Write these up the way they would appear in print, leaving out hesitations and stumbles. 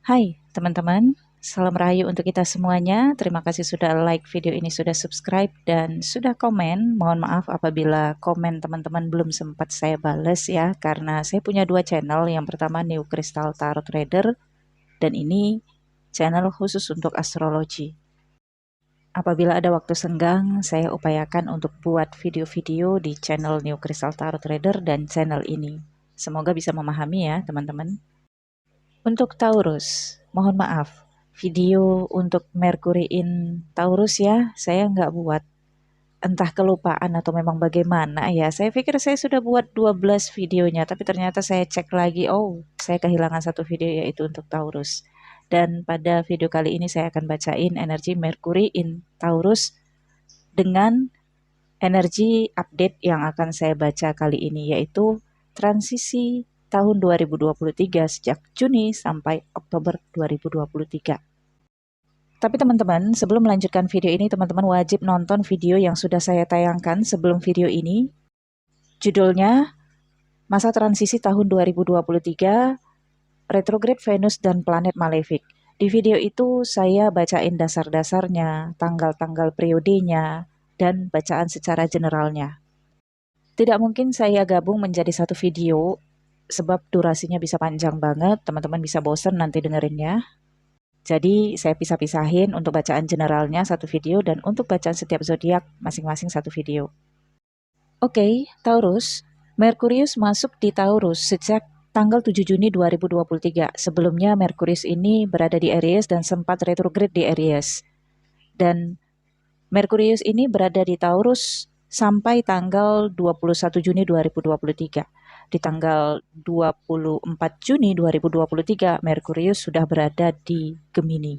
Hai teman-teman, salam rahayu untuk kita semuanya. Terima kasih sudah like video ini, sudah subscribe, dan sudah komen. Mohon maaf apabila komen teman-teman belum sempat saya bales ya, karena saya punya dua channel. Yang pertama New Crystal Tarot Reader, dan ini channel khusus untuk astrologi. Apabila ada waktu senggang, saya upayakan untuk buat video-video di channel New Crystal Tarot Reader dan channel ini. Semoga bisa memahami ya teman-teman. Untuk Taurus, mohon maaf, video untuk Mercury in Taurus ya, saya nggak buat. Entah kelupaan atau memang bagaimana ya. Saya pikir saya sudah buat 12 videonya, tapi ternyata saya cek lagi, oh, saya kehilangan satu video yaitu untuk Taurus. Dan pada video kali ini saya akan bacain energi Mercury in Taurus dengan energi update yang akan saya baca kali ini, yaitu transisi tahun 2023 sejak Juni sampai Oktober 2023. Tapi teman-teman, sebelum melanjutkan video ini, teman-teman wajib nonton video yang sudah saya tayangkan sebelum video ini. Judulnya, Masa Transisi Tahun 2023, Retrograde Venus dan Planet Malefic. Di video itu saya bacain dasar-dasarnya, tanggal-tanggal periodenya, dan bacaan secara generalnya. Tidak mungkin saya gabung menjadi satu video, sebab durasinya bisa panjang banget, teman-teman bisa bosen nanti dengerinnya. Jadi saya pisah-pisahin untuk bacaan generalnya satu video dan untuk bacaan setiap zodiak masing-masing satu video. Oke, Taurus. Merkurius masuk di Taurus sejak tanggal 7 Juni 2023. Sebelumnya Merkurius ini berada di Aries dan sempat retrograde di Aries. Dan Merkurius ini berada di Taurus sampai tanggal 21 Juni 2023. Di tanggal 24 Juni 2023, Merkurius sudah berada di Gemini.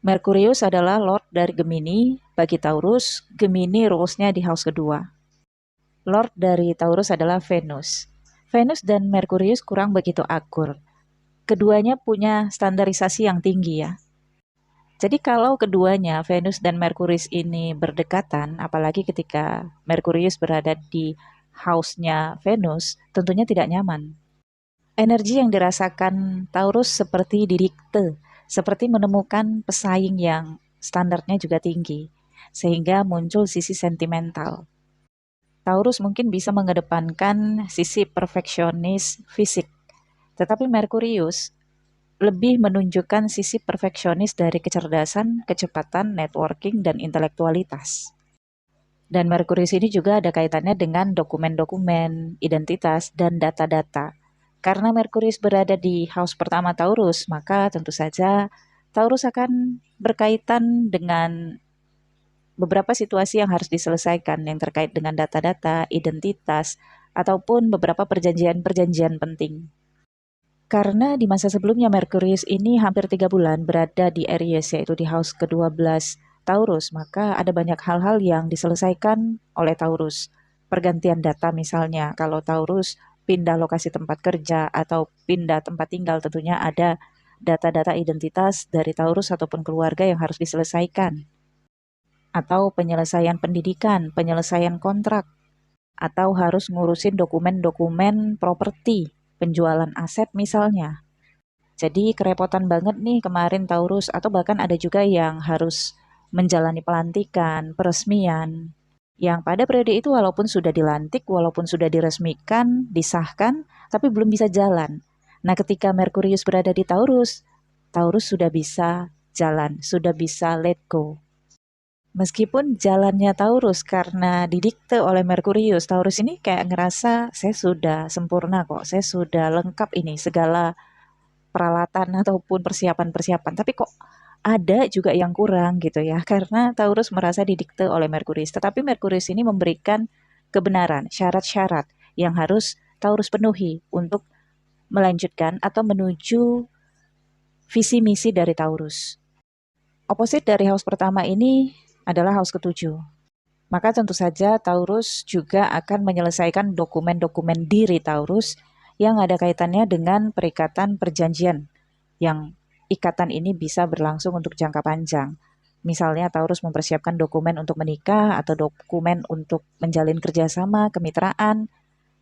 Merkurius adalah Lord dari Gemini. Bagi Taurus, Gemini rules-nya di house kedua. Lord dari Taurus adalah Venus. Venus dan Merkurius kurang begitu akur. Keduanya punya standarisasi yang tinggi ya. Jadi kalau keduanya, Venus dan Merkurius ini berdekatan, apalagi ketika Merkurius berada di house-nya Venus, tentunya tidak nyaman. Energi yang dirasakan Taurus seperti didikte, seperti menemukan pesaing yang standarnya juga tinggi, sehingga muncul sisi sentimental. Taurus mungkin bisa mengedepankan sisi perfeksionis fisik, tetapi Merkurius lebih menunjukkan sisi perfeksionis dari kecerdasan, kecepatan, networking, dan intelektualitas. Dan Merkurius ini juga ada kaitannya dengan dokumen-dokumen, identitas, dan data-data. Karena Merkurius berada di house pertama Taurus, maka tentu saja Taurus akan berkaitan dengan beberapa situasi yang harus diselesaikan yang terkait dengan data-data, identitas, ataupun beberapa perjanjian-perjanjian penting. Karena di masa sebelumnya Merkurius ini hampir 3 bulan berada di Aries, yaitu di house ke-12 Taurus, maka ada banyak hal-hal yang diselesaikan oleh Taurus. Pergantian data misalnya, kalau Taurus pindah lokasi tempat kerja atau pindah tempat tinggal, tentunya ada data-data identitas dari Taurus ataupun keluarga yang harus diselesaikan. Atau penyelesaian pendidikan, penyelesaian kontrak, atau harus ngurusin dokumen-dokumen properti, penjualan aset misalnya. Jadi kerepotan banget nih kemarin Taurus, atau bahkan ada juga yang harus menjalani pelantikan, peresmian, yang pada periode itu walaupun sudah dilantik, walaupun sudah diresmikan, disahkan, tapi belum bisa jalan. Nah ketika Merkurius berada di Taurus, Taurus sudah bisa jalan, sudah bisa let go. Meskipun jalannya Taurus karena didikte oleh Merkurius, Taurus ini kayak ngerasa saya sudah sempurna kok, saya sudah lengkap ini segala peralatan ataupun persiapan-persiapan. Tapi kok ada juga yang kurang gitu ya, karena Taurus merasa didikte oleh Merkurius. Tetapi Merkurius ini memberikan kebenaran, syarat-syarat yang harus Taurus penuhi untuk melanjutkan atau menuju visi misi dari Taurus. Opposite dari house pertama ini adalah house ketujuh. Maka tentu saja Taurus juga akan menyelesaikan dokumen-dokumen diri Taurus yang ada kaitannya dengan perikatan perjanjian, yang ikatan ini bisa berlangsung untuk jangka panjang. Misalnya Taurus mempersiapkan dokumen untuk menikah atau dokumen untuk menjalin kerjasama, kemitraan,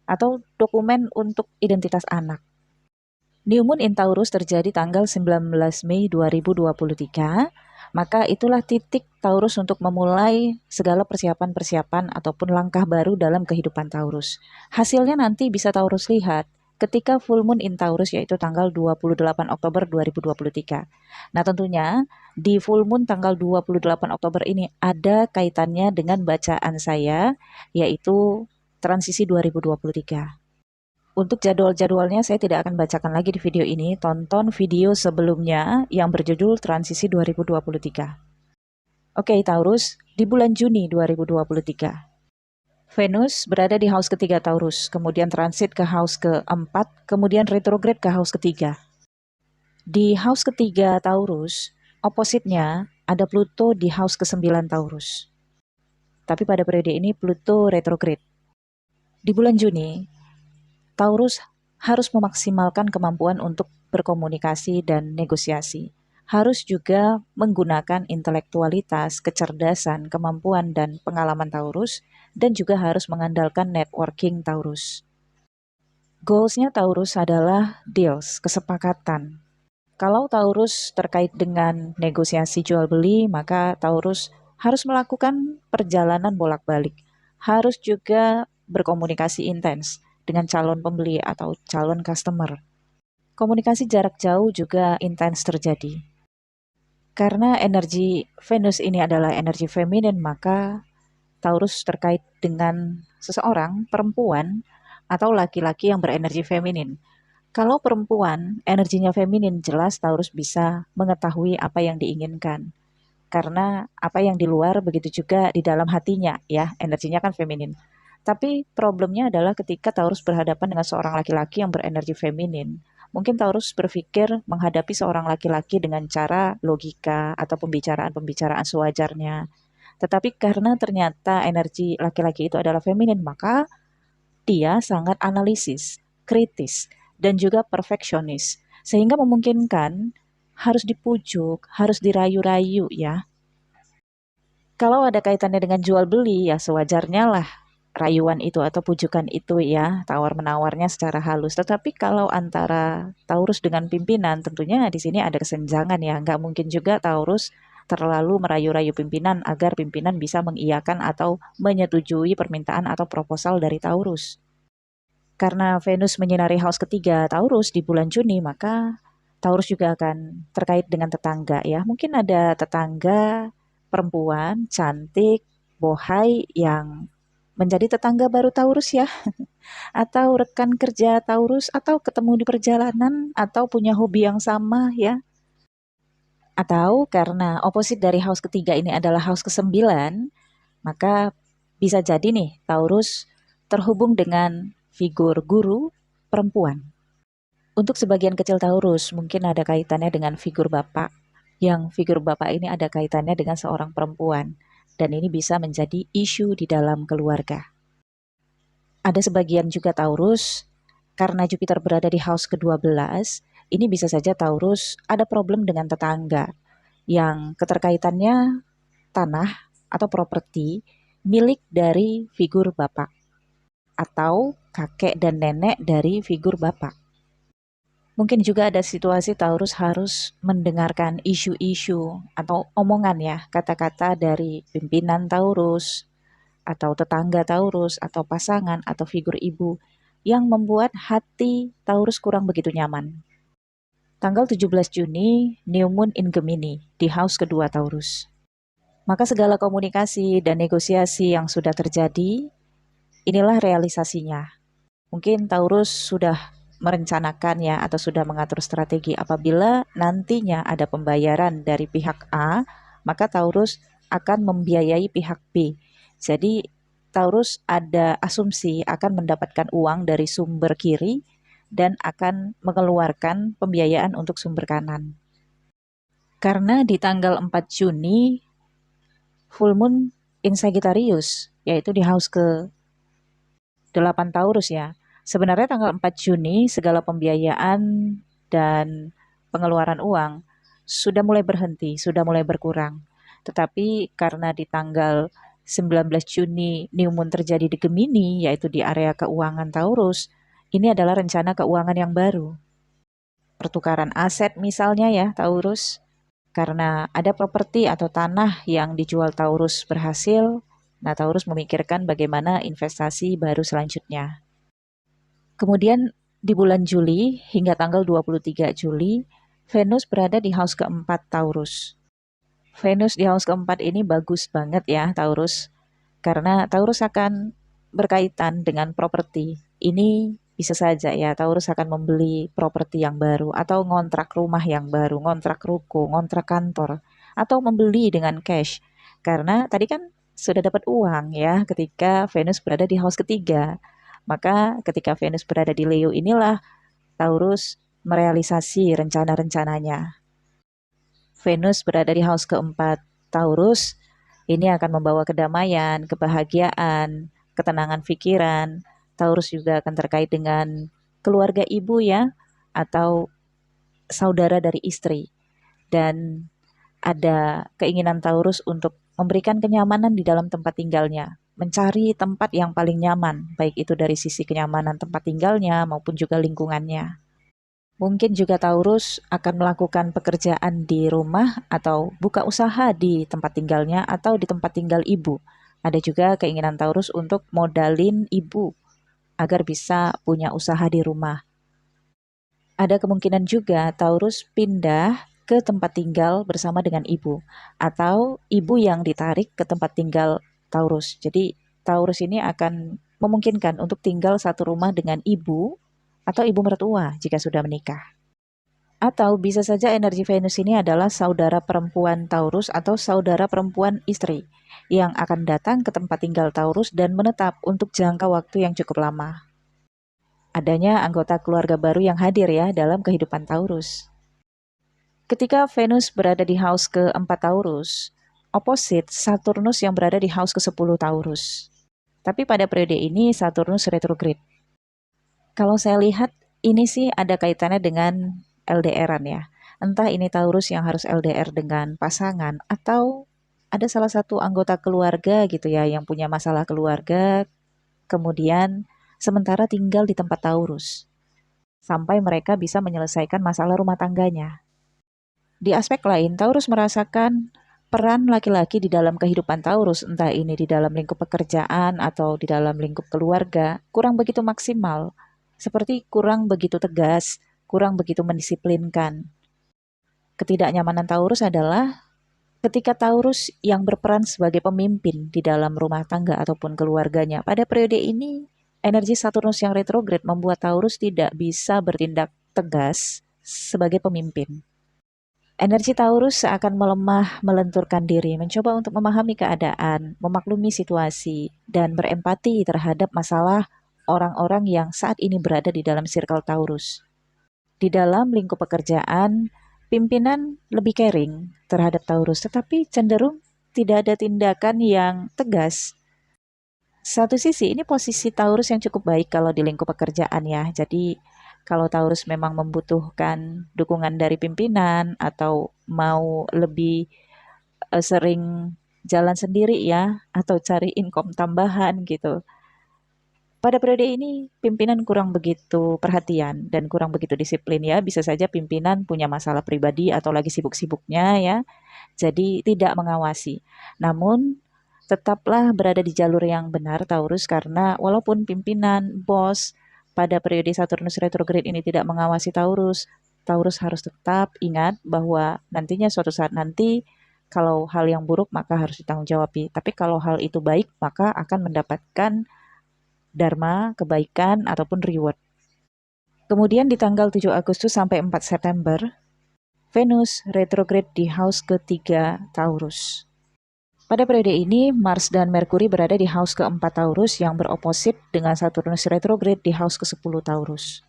atau dokumen untuk identitas anak. New Moon in Taurus terjadi tanggal 19 Mei 2023, maka itulah titik Taurus untuk memulai segala persiapan-persiapan ataupun langkah baru dalam kehidupan Taurus. Hasilnya nanti bisa Taurus lihat ketika full moon in Taurus, yaitu tanggal 28 Oktober 2023. Nah, tentunya di full moon tanggal 28 Oktober ini ada kaitannya dengan bacaan saya, yaitu transisi 2023. Untuk jadwal-jadwalnya saya tidak akan bacakan lagi di video ini, tonton video sebelumnya yang berjudul Transisi 2023. Oke, Taurus, di bulan Juni 2023. Venus berada di house ketiga Taurus, kemudian transit ke house keempat, kemudian retrograde ke house ketiga. Di house ketiga Taurus, opositnya ada Pluto di house ke-9 Taurus. Tapi pada periode ini Pluto retrograde. Di bulan Juni, Taurus harus memaksimalkan kemampuan untuk berkomunikasi dan negosiasi. Harus juga menggunakan intelektualitas, kecerdasan, kemampuan, dan pengalaman Taurus, dan juga harus mengandalkan networking Taurus. Goals-nya Taurus adalah deals, kesepakatan. Kalau Taurus terkait dengan negosiasi jual beli, maka Taurus harus melakukan perjalanan bolak-balik. Harus juga berkomunikasi intens dengan calon pembeli atau calon customer. Komunikasi jarak jauh juga intens terjadi. Karena energi Venus ini adalah energi feminin, maka Taurus terkait dengan seseorang, perempuan, atau laki-laki yang berenergi feminin. Kalau perempuan energinya feminin, jelas Taurus bisa mengetahui apa yang diinginkan. Karena apa yang di luar begitu juga di dalam hatinya, ya, energinya kan feminin. Tapi problemnya adalah ketika Taurus berhadapan dengan seorang laki-laki yang berenergi feminin. Mungkin Taurus berpikir menghadapi seorang laki-laki dengan cara logika atau pembicaraan-pembicaraan sewajarnya. Tetapi karena ternyata energi laki-laki itu adalah feminin, maka dia sangat analisis, kritis, dan juga perfeksionis. Sehingga memungkinkan harus dipujuk, harus dirayu-rayu ya. Kalau ada kaitannya dengan jual beli, ya sewajarnya lah rayuan itu atau pujukan itu ya, tawar-menawarnya secara halus. Tetapi kalau antara Taurus dengan pimpinan, tentunya di sini ada kesenjangan ya. Nggak mungkin juga Taurus terlalu merayu-rayu pimpinan agar pimpinan bisa mengiyakan atau menyetujui permintaan atau proposal dari Taurus. Karena Venus menyinari house ketiga Taurus di bulan Juni, maka Taurus juga akan terkait dengan tetangga ya. Mungkin ada tetangga perempuan cantik, bohai yang menjadi tetangga baru Taurus ya. Atau rekan kerja Taurus, atau ketemu di perjalanan, atau punya hobi yang sama ya. Atau karena oposit dari house ketiga ini adalah house ke-9, maka bisa jadi nih Taurus terhubung dengan figur guru perempuan. Untuk sebagian kecil Taurus mungkin ada kaitannya dengan figur bapak, yang figur bapak ini ada kaitannya dengan seorang perempuan, dan ini bisa menjadi isu di dalam keluarga. Ada sebagian juga Taurus, karena Jupiter berada di house ke-12, ini bisa saja Taurus ada problem dengan tetangga, yang keterkaitannya tanah atau properti milik dari figur bapak, atau kakek dan nenek dari figur bapak. Mungkin juga ada situasi Taurus harus mendengarkan isu-isu atau omongan ya, kata-kata dari pimpinan Taurus, atau tetangga Taurus, atau pasangan, atau figur ibu, yang membuat hati Taurus kurang begitu nyaman. Tanggal 17 Juni, New Moon in Gemini, di house kedua Taurus. Maka segala komunikasi dan negosiasi yang sudah terjadi, inilah realisasinya. Mungkin Taurus sudah merencanakan ya atau sudah mengatur strategi apabila nantinya ada pembayaran dari pihak A, maka Taurus akan membiayai pihak B. Jadi Taurus ada asumsi akan mendapatkan uang dari sumber kiri dan akan mengeluarkan pembiayaan untuk sumber kanan. Karena di tanggal 4 Juni full moon in Sagittarius, yaitu di house ke 8 Taurus ya. Sebenarnya tanggal 4 Juni segala pembiayaan dan pengeluaran uang sudah mulai berhenti, sudah mulai berkurang. Tetapi karena di tanggal 19 Juni New Moon terjadi di Gemini, yaitu di area keuangan Taurus, ini adalah rencana keuangan yang baru. pertukaran aset misalnya ya Taurus. Karena ada properti atau tanah yang dijual Taurus berhasil, nah Taurus memikirkan bagaimana investasi baru selanjutnya. Kemudian di bulan Juli hingga tanggal 23 Juli, Venus berada di house keempat Taurus. Venus di house keempat ini bagus banget ya Taurus, karena Taurus akan berkaitan dengan properti. Ini bisa saja ya Taurus akan membeli properti yang baru atau ngontrak rumah yang baru, ngontrak ruko, ngontrak kantor, atau membeli dengan cash. Karena tadi kan sudah dapat uang ya ketika Venus berada di house ketiga. Maka ketika Venus berada di Leo inilah Taurus merealisasi rencana-rencananya. Venus berada di house keempat Taurus, ini akan membawa kedamaian, kebahagiaan, ketenangan pikiran. Taurus juga akan terkait dengan keluarga ibu ya, atau saudara dari istri. Dan ada keinginan Taurus untuk memberikan kenyamanan di dalam tempat tinggalnya, mencari tempat yang paling nyaman, baik itu dari sisi kenyamanan tempat tinggalnya maupun juga lingkungannya. Mungkin juga Taurus akan melakukan pekerjaan di rumah atau buka usaha di tempat tinggalnya atau di tempat tinggal ibu. Ada juga keinginan Taurus untuk modalin ibu agar bisa punya usaha di rumah. Ada kemungkinan juga Taurus pindah ke tempat tinggal bersama dengan ibu atau ibu yang ditarik ke tempat tinggal Taurus. Jadi Taurus ini akan memungkinkan untuk tinggal satu rumah dengan ibu atau ibu mertua jika sudah menikah. Atau bisa saja energi Venus ini adalah saudara perempuan Taurus atau saudara perempuan istri yang akan datang ke tempat tinggal Taurus dan menetap untuk jangka waktu yang cukup lama. Adanya anggota keluarga baru yang hadir ya dalam kehidupan Taurus. Ketika Venus berada di house keempat Taurus, opposite Saturnus yang berada di house ke-10 Taurus. Tapi pada periode ini Saturnus retrograde. Kalau saya lihat ini sih ada kaitannya dengan LDR-an ya. Entah ini Taurus yang harus LDR dengan pasangan atau ada salah satu anggota keluarga gitu ya yang punya masalah keluarga, kemudian sementara tinggal di tempat Taurus sampai mereka bisa menyelesaikan masalah rumah tangganya. Di aspek lain, Taurus merasakan peran laki-laki di dalam kehidupan Taurus, entah ini di dalam lingkup pekerjaan atau di dalam lingkup keluarga, kurang begitu maksimal. Seperti kurang begitu tegas, kurang begitu mendisiplinkan. Ketidaknyamanan Taurus adalah ketika Taurus yang berperan sebagai pemimpin di dalam rumah tangga ataupun keluarganya. Pada periode ini, energi Saturnus yang retrograde membuat Taurus tidak bisa bertindak tegas sebagai pemimpin. Energi Taurus seakan melemah, melenturkan diri, mencoba untuk memahami keadaan, memaklumi situasi, dan berempati terhadap masalah orang-orang yang saat ini berada di dalam circle Taurus. Di dalam lingkup pekerjaan, pimpinan lebih caring terhadap Taurus, tetapi cenderung tidak ada tindakan yang tegas. Satu sisi, ini posisi Taurus yang cukup baik kalau di lingkup pekerjaan ya. Jadi, kalau Taurus memang membutuhkan dukungan dari pimpinan atau mau lebih sering jalan sendiri ya, atau cari income tambahan gitu. Pada periode ini, pimpinan kurang begitu perhatian dan kurang begitu disiplin ya. Bisa saja pimpinan punya masalah pribadi atau lagi sibuk-sibuknya ya. Jadi tidak mengawasi. Namun, tetaplah berada di jalur yang benar Taurus karena walaupun pimpinan, bos, pada periode Saturnus retrograde ini tidak mengawasi Taurus, Taurus harus tetap ingat bahwa nantinya suatu saat nanti kalau hal yang buruk maka harus ditanggung-jawabi. Tapi kalau hal itu baik maka akan mendapatkan dharma, kebaikan, ataupun reward. Kemudian di tanggal 7 Agustus sampai 4 September, Venus retrograde di house ketiga Taurus. Pada periode ini, Mars dan Merkuri berada di house keempat Taurus yang beroposit dengan Saturnus retrograde di house ke-10 Taurus.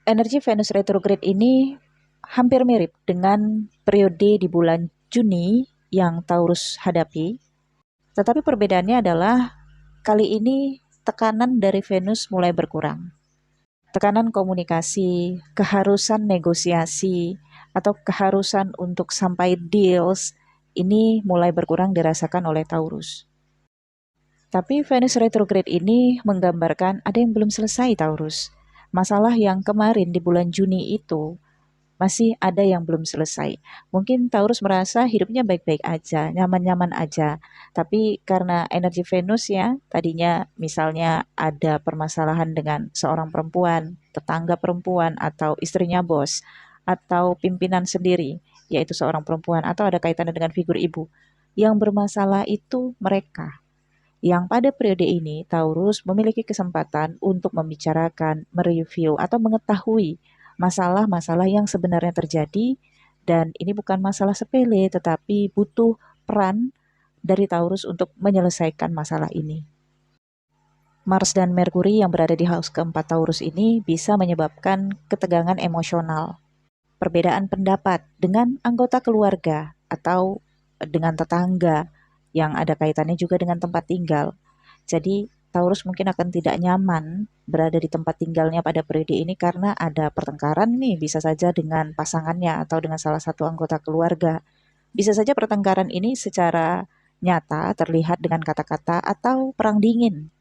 Energi Venus retrograde ini hampir mirip dengan periode di bulan Juni yang Taurus hadapi, tetapi perbedaannya adalah kali ini tekanan dari Venus mulai berkurang. Tekanan komunikasi, keharusan negosiasi, atau keharusan untuk sampai deals, ini mulai berkurang dirasakan oleh Taurus. Tapi Venus retrograde ini menggambarkan ada yang belum selesai Taurus. Masalah yang kemarin di bulan Juni itu masih ada yang belum selesai. Mungkin Taurus merasa hidupnya baik-baik aja, nyaman-nyaman aja. Tapi karena energi Venus ya, tadinya misalnya ada permasalahan dengan seorang perempuan, tetangga perempuan, atau istrinya bos, atau pimpinan sendiri, yaitu seorang perempuan, atau ada kaitannya dengan figur ibu. Yang bermasalah itu mereka. Yang pada periode ini, Taurus memiliki kesempatan untuk membicarakan, mereview, atau mengetahui masalah-masalah yang sebenarnya terjadi, dan ini bukan masalah sepele, tetapi butuh peran dari Taurus untuk menyelesaikan masalah ini. Mars dan Merkuri yang berada di house keempat Taurus ini bisa menyebabkan ketegangan emosional, perbedaan pendapat dengan anggota keluarga atau dengan tetangga yang ada kaitannya juga dengan tempat tinggal. Jadi Taurus mungkin akan tidak nyaman berada di tempat tinggalnya pada periode ini karena ada pertengkaran nih, bisa saja dengan pasangannya atau dengan salah satu anggota keluarga. Bisa saja pertengkaran ini secara nyata terlihat dengan kata-kata atau perang dingin.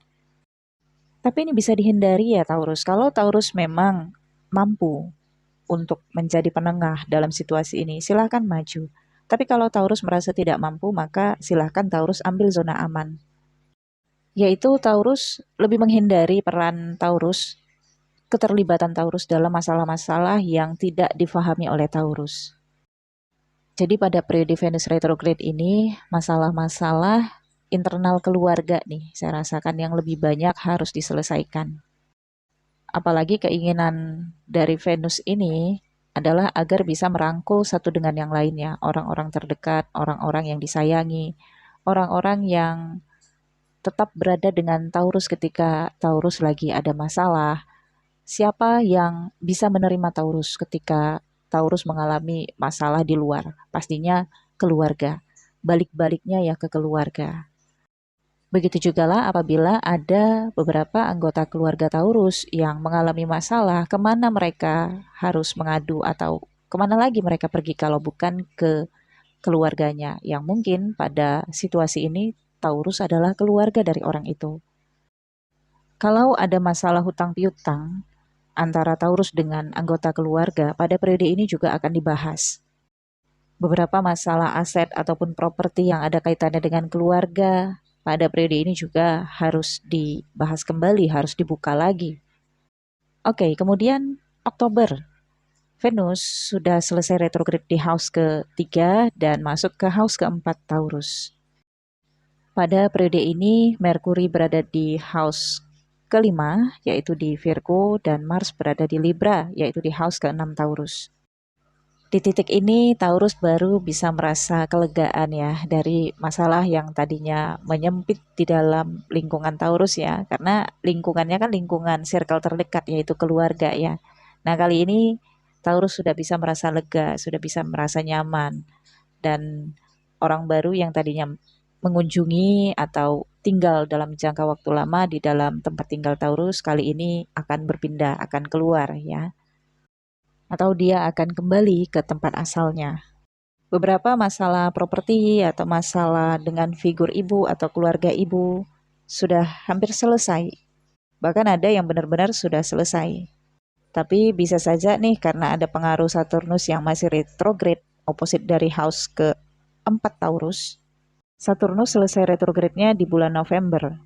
Tapi ini bisa dihindari ya Taurus. Kalau Taurus memang mampu untuk menjadi penengah dalam situasi ini, silahkan maju. Tapi kalau Taurus merasa tidak mampu, maka silahkan Taurus ambil zona aman. Yaitu Taurus lebih menghindari peran Taurus, keterlibatan Taurus dalam masalah-masalah yang tidak difahami oleh Taurus. Jadi pada periode Venus retrograde ini, masalah-masalah internal keluarga nih, saya rasakan yang lebih banyak harus diselesaikan. Apalagi keinginan dari Venus ini adalah agar bisa merangkul satu dengan yang lainnya, orang-orang terdekat, orang-orang yang disayangi, orang-orang yang tetap berada dengan Taurus ketika Taurus lagi ada masalah. Siapa yang bisa menerima Taurus ketika Taurus mengalami masalah di luar? Pastinya keluarga. Balik-baliknya ya ke keluarga. Begitu juga lah apabila ada beberapa anggota keluarga Taurus yang mengalami masalah, kemana mereka harus mengadu atau kemana lagi mereka pergi kalau bukan ke keluarganya, yang mungkin pada situasi ini Taurus adalah keluarga dari orang itu. Kalau ada masalah hutang piutang antara Taurus dengan anggota keluarga, pada periode ini juga akan dibahas. Beberapa masalah aset ataupun properti yang ada kaitannya dengan keluarga, pada periode ini juga harus dibahas kembali, harus dibuka lagi. Oke, kemudian Oktober, Venus sudah selesai retrograde di house ketiga dan masuk ke house keempat Taurus. Pada periode ini, Merkuri berada di house kelima, yaitu di Virgo, dan Mars berada di Libra, yaitu di house keenam Taurus. Di titik ini, Taurus baru bisa merasa kelegaan ya dari masalah yang tadinya menyempit di dalam lingkungan Taurus ya, karena lingkungannya kan lingkungan circle terdekat yaitu keluarga ya. Nah kali ini Taurus sudah bisa merasa lega, sudah bisa merasa nyaman, dan orang baru yang tadinya mengunjungi atau tinggal dalam jangka waktu lama di dalam tempat tinggal Taurus kali ini akan berpindah, akan keluar ya, atau dia akan kembali ke tempat asalnya. Beberapa masalah properti atau masalah dengan figur ibu atau keluarga ibu sudah hampir selesai. Bahkan ada yang benar-benar sudah selesai. Tapi bisa saja nih karena ada pengaruh Saturnus yang masih retrograde, opposite dari house ke-4 Taurus. Saturnus selesai retrograde-nya di bulan November.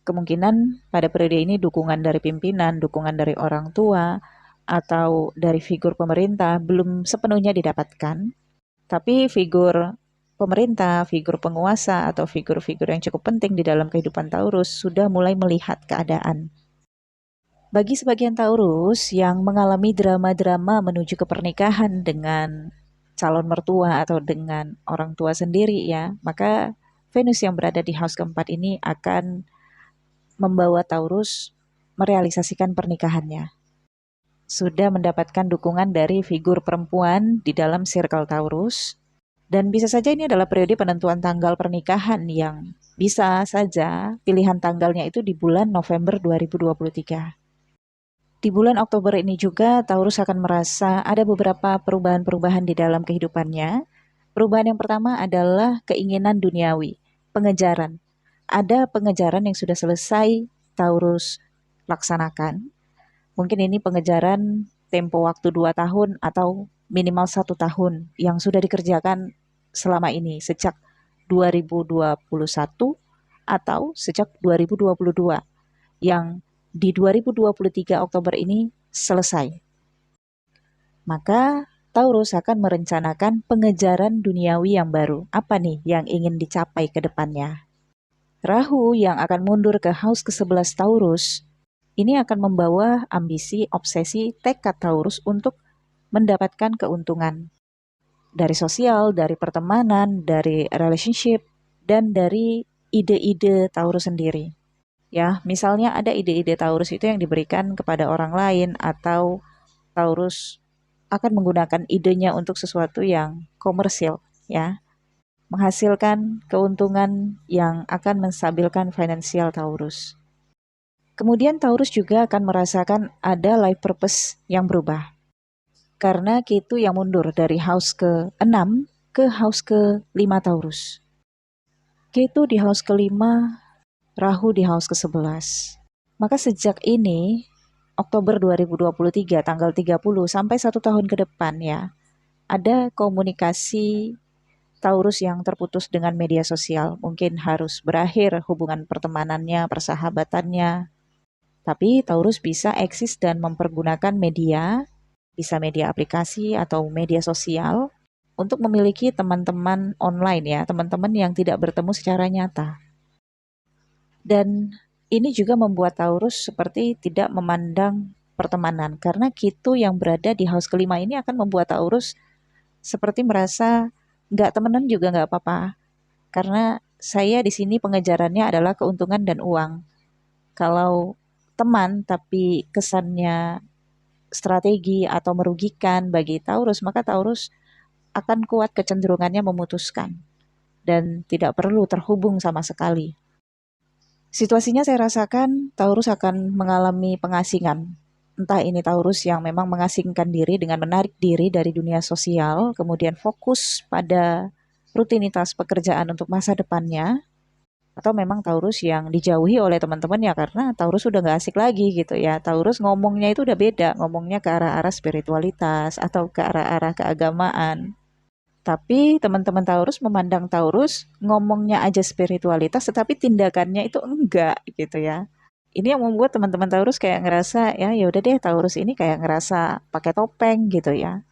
Kemungkinan pada periode ini dukungan dari pimpinan, dukungan dari orang tua, atau dari figur pemerintah belum sepenuhnya didapatkan. Tapi figur pemerintah, figur penguasa, atau figur-figur yang cukup penting di dalam kehidupan Taurus sudah mulai melihat keadaan. Bagi sebagian Taurus yang mengalami drama-drama menuju ke pernikahan dengan calon mertua atau dengan orang tua sendiri ya, maka Venus yang berada di house keempat ini akan membawa Taurus merealisasikan pernikahannya. Sudah mendapatkan dukungan dari figur perempuan di dalam circle Taurus, dan bisa saja ini adalah periode penentuan tanggal pernikahan yang bisa saja pilihan tanggalnya itu di bulan November 2023. Di bulan Oktober ini juga Taurus akan merasa ada beberapa perubahan-perubahan di dalam kehidupannya. Perubahan yang pertama adalah keinginan duniawi, pengejaran. Ada pengejaran yang sudah selesai Taurus laksanakan. Mungkin ini pengejaran tempo waktu 2 tahun atau minimal 1 tahun yang sudah dikerjakan selama ini sejak 2021 atau sejak 2022 yang di 2023 Oktober ini selesai. Maka Taurus akan merencanakan pengejaran duniawi yang baru. Apa nih yang ingin dicapai ke depannya? Rahu yang akan mundur ke house ke-11 Taurus, ini akan membawa ambisi, obsesi, tekad Taurus untuk mendapatkan keuntungan dari sosial, dari pertemanan, dari relationship, dan dari ide-ide Taurus sendiri. Ya, misalnya ada ide-ide Taurus itu yang diberikan kepada orang lain atau Taurus akan menggunakan idenya untuk sesuatu yang komersil, ya, menghasilkan keuntungan yang akan menstabilkan finansial Taurus. Kemudian Taurus juga akan merasakan ada life purpose yang berubah. Karena Ketu yang mundur dari house ke-6 ke house ke-5 Taurus. Ketu di house ke-5, Rahu di house ke-11. Maka sejak ini, Oktober 2023, tanggal 30 sampai 1 tahun ke depan ya, ada komunikasi Taurus yang terputus dengan media sosial. Mungkin harus berakhir hubungan pertemanannya, persahabatannya. Tapi Taurus bisa eksis dan mempergunakan media, bisa media aplikasi atau media sosial, untuk memiliki teman-teman online ya, teman-teman yang tidak bertemu secara nyata. Dan ini juga membuat Taurus seperti tidak memandang pertemanan, karena Ketu yang berada di house ke-5 ini akan membuat Taurus seperti merasa nggak temenan juga nggak apa-apa, karena saya di sini pengejarannya adalah keuntungan dan uang. Kalau teman tapi kesannya strategi atau merugikan bagi Taurus, maka Taurus akan kuat kecenderungannya memutuskan dan tidak perlu terhubung sama sekali. Situasinya saya rasakan Taurus akan mengalami pengasingan. Entah ini Taurus yang memang mengasingkan diri dengan menarik diri dari dunia sosial, kemudian fokus pada rutinitas pekerjaan untuk masa depannya, atau memang Taurus yang dijauhi oleh teman-temannya karena Taurus udah gak asik lagi gitu ya. Taurus ngomongnya itu udah beda, ngomongnya ke arah-arah spiritualitas atau ke arah-arah keagamaan. Tapi teman-teman Taurus memandang Taurus ngomongnya aja spiritualitas tetapi tindakannya itu enggak gitu ya. Ini yang membuat teman-teman Taurus kayak ngerasa ya udah deh, Taurus ini kayak ngerasa pakai topeng gitu ya.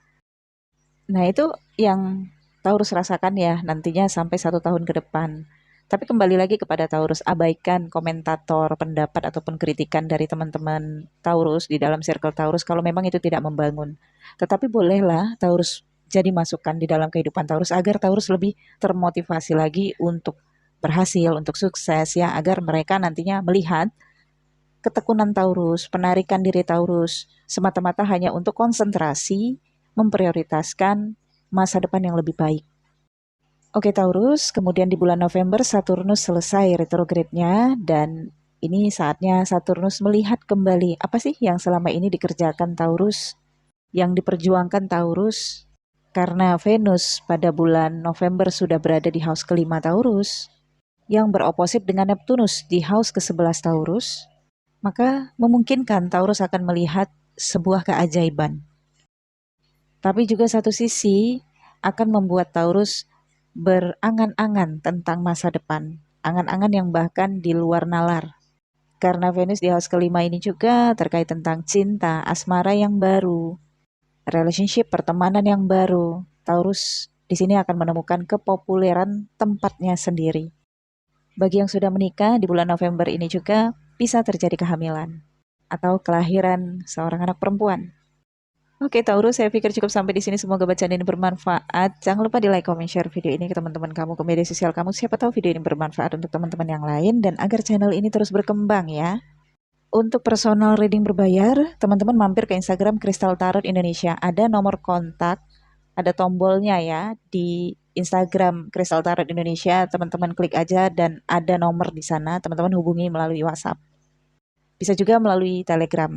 Nah, itu yang Taurus rasakan ya nantinya sampai 1 tahun ke depan. Tapi kembali lagi kepada Taurus, abaikan komentator, pendapat ataupun kritikan dari teman-teman Taurus di dalam circle Taurus kalau memang itu tidak membangun. Tetapi bolehlah Taurus jadi masukan di dalam kehidupan Taurus agar Taurus lebih termotivasi lagi untuk berhasil, untuk sukses ya, agar mereka nantinya melihat ketekunan Taurus, penarikan diri Taurus semata-mata hanya untuk konsentrasi memprioritaskan masa depan yang lebih baik. Oke Taurus, kemudian di bulan November Saturnus selesai retrograde-nya dan ini saatnya Saturnus melihat kembali apa sih yang selama ini dikerjakan Taurus, yang diperjuangkan Taurus, karena Venus pada bulan November sudah berada di house ke-5 Taurus, yang beroposit dengan Neptunus di house ke-11 Taurus, maka memungkinkan Taurus akan melihat sebuah keajaiban. Tapi juga satu sisi akan membuat Taurus berangan-angan tentang masa depan, angan-angan yang bahkan di luar nalar. Karena Venus di house ke-5 ini juga terkait tentang cinta, asmara yang baru, relationship, pertemanan yang baru. Taurus di sini akan menemukan kepopuleran tempatnya sendiri. Bagi yang sudah menikah di bulan November ini juga bisa terjadi kehamilan atau kelahiran seorang anak perempuan. Oke Taurus, saya pikir cukup sampai di sini. Semoga bacaan ini bermanfaat. Jangan lupa di like, comment, share video ini ke teman-teman kamu, ke media sosial kamu. Siapa tahu video ini bermanfaat untuk teman-teman yang lain dan agar channel ini terus berkembang ya. Untuk personal reading berbayar, teman-teman mampir ke Instagram Kristal Tarot Indonesia. Ada nomor kontak, ada tombolnya ya di Instagram Kristal Tarot Indonesia. Teman-teman klik aja dan ada nomor di sana. Teman-teman hubungi melalui WhatsApp. Bisa juga melalui Telegram.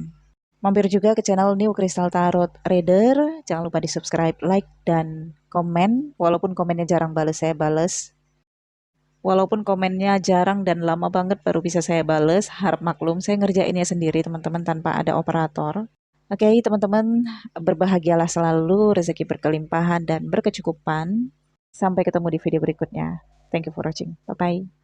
Mampir juga ke channel New Crystal Tarot Reader. Jangan lupa di subscribe, like, dan komen. Walaupun komennya jarang bales, saya bales. Walaupun komennya jarang dan lama banget baru bisa saya bales, harap maklum saya ngerjainnya sendiri teman-teman tanpa ada operator. Oke, teman-teman, berbahagialah selalu, rezeki berkelimpahan dan berkecukupan. Sampai ketemu di video berikutnya. Thank you for watching. Bye-bye.